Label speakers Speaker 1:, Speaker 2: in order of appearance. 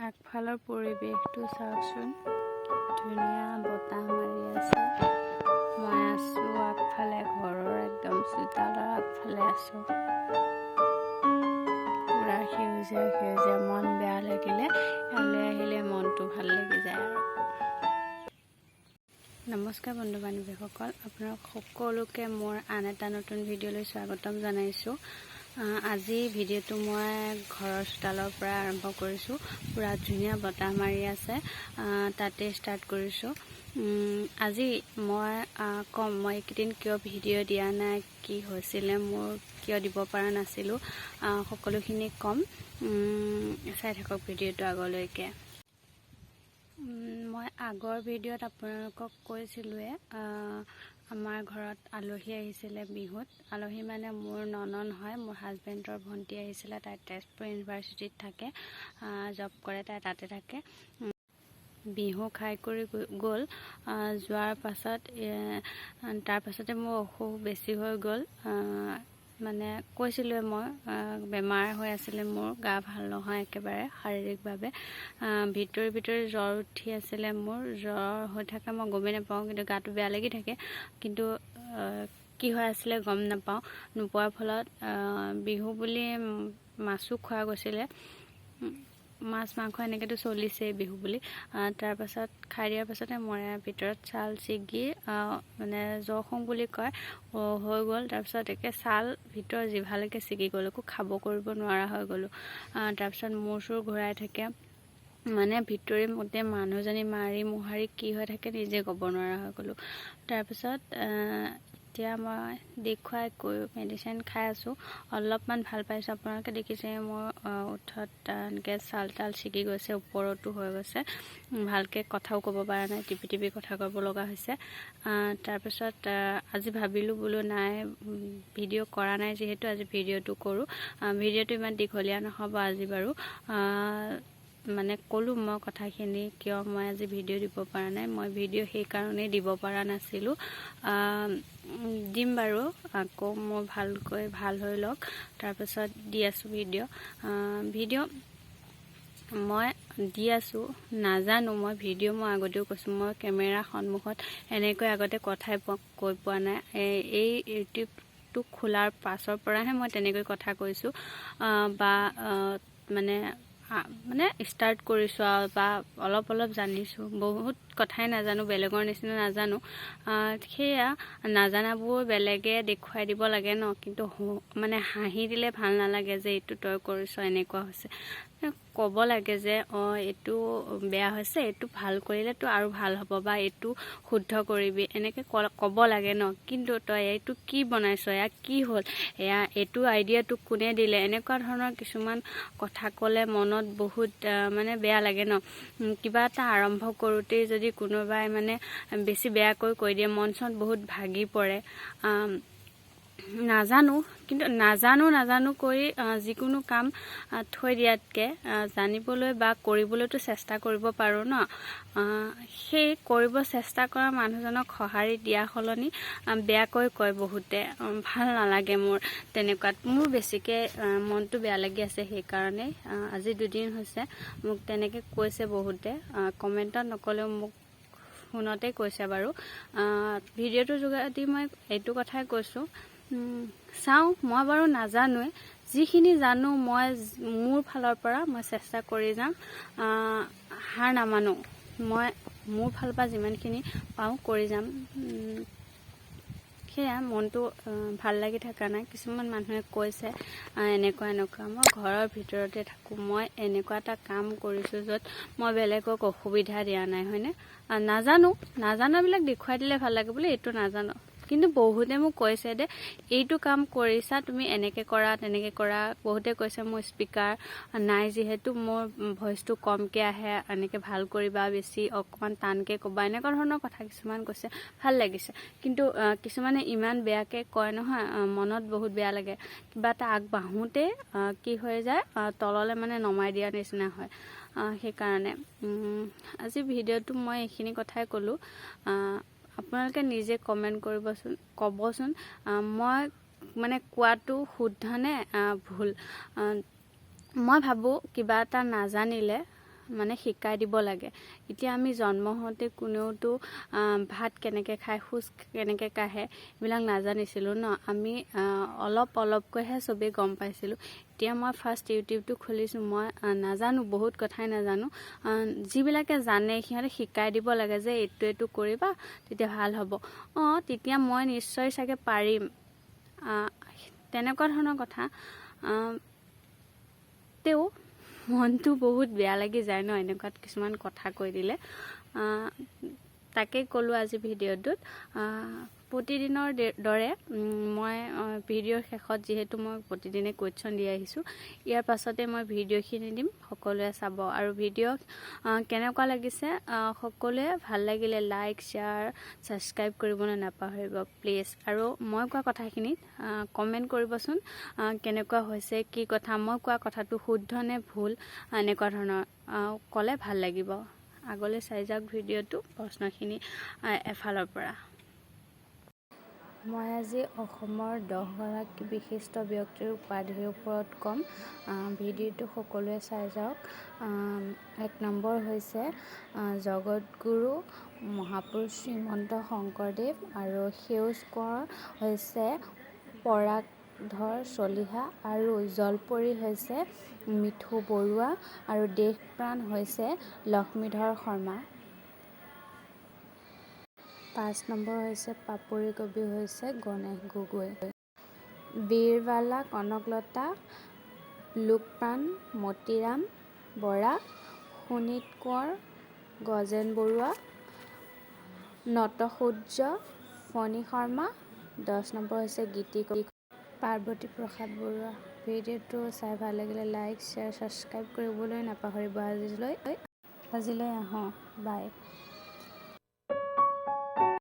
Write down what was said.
Speaker 1: আগফালৰ পৰিৱেশটো চাওকচোন, ধুনীয়া বতাহ মাৰি আছে। মই আছোঁ আগফালে, ঘৰৰ একদম চোতালৰ আগফালে আছোঁ। পুৰা সেউজীয়া সেউজীয়া, মন বেয়া লাগিলে ইয়ালৈ আহিলে মনটো ভাল লাগি যায় আৰু। নমস্কাৰ বন্ধু বান্ধৱীসকল, আপোনালোক সকলোকে মোৰ আন এটা নতুন ভিডিঅ'লৈ স্বাগতম জনাইছোঁ। আজি ভিডিঅ'টো মই ঘৰৰ চোতালৰ পৰা আৰম্ভ কৰিছোঁ। পুৰা ধুনীয়া বতাহ মাৰি আছে, তাতে ষ্টাৰ্ট কৰিছোঁ। আজি মই ক'ম মই এইকেইদিন কিয় ভিডিঅ' দিয়া নাই, কি হৈছিলে মোৰ, কিয় দিব পৰা নাছিলোঁ, সকলোখিনি ক'ম। চাই থাকক ভিডিঅ'টো আগলৈকে। মই আগৰ ভিডিঅ'ত আপোনালোকক কৈছিলোঁৱে, আমাৰ ঘৰত আলহী আহিছিলে বিহুত। আলহী মানে মোৰ ননন হয়, মোৰ হাজবেণ্ডৰ ভণ্টি আহিছিলে। তাই তেজপুৰ ইউনিভাৰ্চিটিত থাকে, জব কৰে, তাই তাতে থাকে। বিহু খাই কৰি গ'ল। যোৱাৰ পাছত তাৰ পাছতে মোৰ অসুখ বেছি হৈ গ'ল। মানে কৈছিলোঁৱে মই, বেমাৰ হৈ আছিলে, মোৰ গা ভাল নহয় একেবাৰে শাৰীৰিকভাৱে। ভিতৰি জ্বৰ উঠি আছিলে মোৰ। জ্বৰ হৈ থাকে মই গমেই নাপাওঁ, কিন্তু গাটো বেয়া লাগি থাকে। কিন্তু কি হৈ আছিলে গম নাপাওঁ। নোপোৱাৰ ফলত বিহু বুলি মাছো খোৱা গৈছিলে, মাছ মাংস এনেকৈতো চলিছেই বিহু বুলি। তাৰপাছত খাই দিয়াৰ পাছতে মই ভিতৰত ছাল ছিগি, মানে জখং বুলি কয়, হৈ গ'ল। তাৰপিছত একে ছাল ভিতৰৰ জিভালৈকে ছিগি গ'ল, একো খাব কৰিব নোৱাৰা হৈ গ'লোঁ। তাৰপিছত মূৰ চুৰ ঘূৰাই থাকে, মানে ভিতৰি গোটেই মানুহজনী মাৰি মোহাৰি কি হৈ থাকে নিজে ক'ব নোৱাৰা হৈ গ'লোঁ। তাৰপিছত এতিয়া মই দেখুৱাই কৈ মেডিচিন খাই আছোঁ, অলপমান ভাল পাইছোঁ। আপোনালোকে দেখিছে মোৰ ওঠত এনেকৈ ছাল তাল ছিগি গৈছে, ওপৰতো হৈ গৈছে, ভালকৈ কথাও ক'ব পৰা নাই, টিপি কথা ক'ব লগা হৈছে। তাৰপিছত আজি ভাবিলোঁ বোলো নাই, ভিডিঅ' কৰা নাই যিহেতু আজি ভিডিঅ'টো কৰোঁ। ভিডিঅ'টো ইমান দীঘলীয়া নহ'ব আজি বাৰু। মানে ক'লোঁ মই কথাখিনি, কিয় মই আজি ভিডিঅ' দিব পৰা নাই। মই ভিডিঅ' সেইকাৰণেই দিব পৰা নাছিলোঁ। দিম বাৰু, আকৌ মোৰ ভালকৈ ভাল হৈ লওক, তাৰপিছত দি আছোঁ ভিডিঅ' মই দি আছোঁ। নাজানো, মই আগতেও কৈছোঁ, মই কেমেৰা সন্মুখত এনেকৈ আগতে কথাই কৈ পোৱা নাই। এই ইউটিউবটো খোলাৰ পাছৰ পৰাহে মই তেনেকৈ কথা কৈছোঁ, বা মানে ষ্টাৰ্ট কৰিছোঁ আৰু, বা অলপ জানিছোঁ। বহুত কথাই নাজানো, বেলেগৰ নিচিনা নাজানো। সেয়া নাজানাবোৰ বেলেগে দেখুৱাই দিব লাগে ন, কিন্তু মানে হাঁহি দিলে ভাল নালাগে যে এইটো তই কৰিছ এনেকুৱা হৈছে। ক'ব লাগে যে এইটো বেয়া হৈছে, এইটো ভাল কৰিলেতো আৰু ভাল হ'ব, বা এইটো শুদ্ধ কৰিবি, এনেকৈ ক'ব লাগে ন। কিন্তু তই এইটো কি বনাইছ, এয়া কি হ'ল, এইটো আইডিয়াটো কোনে দিলে, এনেকুৱা ধৰণৰ কিছুমান কথা ক'লে মনত বহুত মানে বেয়া লাগে ন। কিবা এটা আৰম্ভ কৰোঁতেই যদি কোনোবাই মানে বেছি বেয়াকৈ কৈ দিয়ে, মন চন বহুত ভাগি পৰে। নাজানো, কিন্তু নাজানো কৰি যিকোনো কাম থৈ দিয়াতকৈ জানিবলৈ বা কৰিবলৈতো চেষ্টা কৰিব পাৰোঁ ন। সেই কৰিব চেষ্টা কৰা মানুহজনক সঁহাৰি দিয়া সলনি বেয়াকৈ কয় বহুতে, ভাল নালাগে মোৰ তেনেকুৱাত। মোৰ বেছিকৈ মনটো বেয়া লাগি আছে, সেইকাৰণে আজি 2 দিন হৈছে মোক তেনেকৈ কৈছে বহুতে। কমেণ্টত নক'লেও মোক ফোনতে কৈছে বাৰু। ভিডিঅ'টোৰ যোগেদি মই এইটো কথাই কৈছোঁ, চাওঁ, মই বাৰু নাজানোৱে, যিখিনি জানো মই মোৰ ফালৰ পৰা মই চেষ্টা কৰি যাম, হাৰ নামানো। মই মোৰ ফালৰ পৰা যিমানখিনি পাওঁ কৰি যাম। সেয়া মনটো ভাল লাগি থকা নাই। কিছুমান মানুহে কৈছে এনেকুৱা। মই ঘৰৰ ভিতৰতে থাকোঁ, মই এনেকুৱা এটা কাম কৰিছোঁ য'ত মই বেলেগক অসুবিধা দিয়া নাই, হয়নে? নাজানাবিলাক দেখুৱাই দিলে ভাল লাগে, বোলে এইটো নাজানো। কিন্তু বহুতে মোক কৈছে যে এইটো কাম কৰিছা তুমি, এনেকৈ কৰা তেনেকৈ কৰা। বহুতে কৈছে মোৰ স্পীকাৰ নাই যিহেতু, মোৰ ভইচটো কমকৈ আহে, এনেকৈ ভাল কৰিবা, বেছি অকণমান টানকৈ ক'বা, এনেকুৱা ধৰণৰ কথা কিছুমান কৈছে, ভাল লাগিছে। কিন্তু কিছুমানে ইমান বেয়াকৈ কয় নহয়, মনত বহুত বেয়া লাগে। কিবা এটা আগবাঢ়োতে কি হৈ যায়, তললৈ মানে নমাই দিয়া নিচিনা হয়। সেইকাৰণে আজি ভিডিঅ'টো মই এইখিনি কথাই ক'লোঁ। আপোনালোকে নিজে কমেণ্ট ক'বচোন, মই মানে কোৱাটো শুদ্ধ নে ভুল। মই ভাবোঁ কিবা এটা নাজানিলে মানে শিকাই দিব লাগে। এতিয়া আমি জন্ম হওঁতে কোনেওতো ভাত কেনেকৈ খায়, খোজ কেনেকৈ কাঢ়ে এইবিলাক নাজানিছিলোঁ ন। আমি অলপকৈহে চবেই গম পাইছিলোঁ। এতিয়া মই ফাৰ্ষ্ট ইউটিউবটো খুলিছোঁ, মই নাজানো, বহুত কথাই নাজানো। যিবিলাকে জানে সিহঁতে শিকাই দিব লাগে যে এইটো কৰিবা তেতিয়া ভাল হ'ব। তেতিয়া মই নিশ্চয় চাগে পাৰিম, তেনেকুৱা ধৰণৰ কথা। তেও মনটো বহুত বেয়া লাগি যায় ন এনেকুৱা কিছুমান কথা কৈ দিলে। তাকেই ক'লোঁ আজি ভিডিঅ'টোত। প্ৰতিদিনৰ দৰে মই ভিডিঅ'ৰ শেষত যিহেতু মই প্ৰতিদিনে কুৱেশ্যন দি আহিছোঁ, ইয়াৰ পাছতে মই ভিডিঅ'খিনি দিম, সকলোৱে চাব। আৰু ভিডিঅ' কেনেকুৱা লাগিছে সকলোৱে ভাল লাগিলে লাইক, শ্বেয়াৰ, ছাবস্ক্ৰাইব কৰিবলৈ নাপাহৰিব প্লিজ। আৰু মই কোৱা কথাখিনিত কমেণ্ট কৰিবচোন, কেনেকুৱা হৈছে, কি কথা, মই কোৱা কথাটো শুদ্ধ নে ভুল, এনেকুৱা ধৰণৰ ক'লে ভাল লাগিব। আগলৈ চাই যাওক ভিডিঅ'টো, প্ৰশ্নখিনি এফালৰ পৰা। মই আজি অসমৰ 10গৰাকী বিশিষ্ট ব্যক্তিৰ উপাধিৰ ওপৰত ক'ম। ভিডিঅ'টো সকলোৱে চাই যাওক। 1 নম্বৰ হৈছে জগতগুৰু মহাপুৰুষ শ্ৰীমন্ত শংকৰদেৱ, আৰু সেউজ কোঁৱৰ হৈছে পৰাগধৰ চলিহা, আৰু জলপৰি হৈছে মিঠু বৰুৱা, আৰু দেশপ্ৰাণ হৈছে লক্ষ্মীধৰ শৰ্মা। 5 নম্বৰ হৈছে পাপৰি কবি হৈছে গণেশ গগৈ। বীৰবালা কনকলতা, লোকপ্ৰাণ মতিৰাম বৰা, সুনীত কোঁৱৰ গজেন বৰুৱা, নটসূৰ্য ফণী শৰ্মা। 10 নম্বৰ হৈছে গীতি কবি পাৰ্বতী প্ৰসাদ বৰুৱা। ভিডিঅ'টো চাই ভাল লাগিলে লাইক, শ্বেয়াৰ, ছাবস্ক্ৰাইব কৰিবলৈ নাপাহৰিব। আজিলৈ আহোঁ, বাই।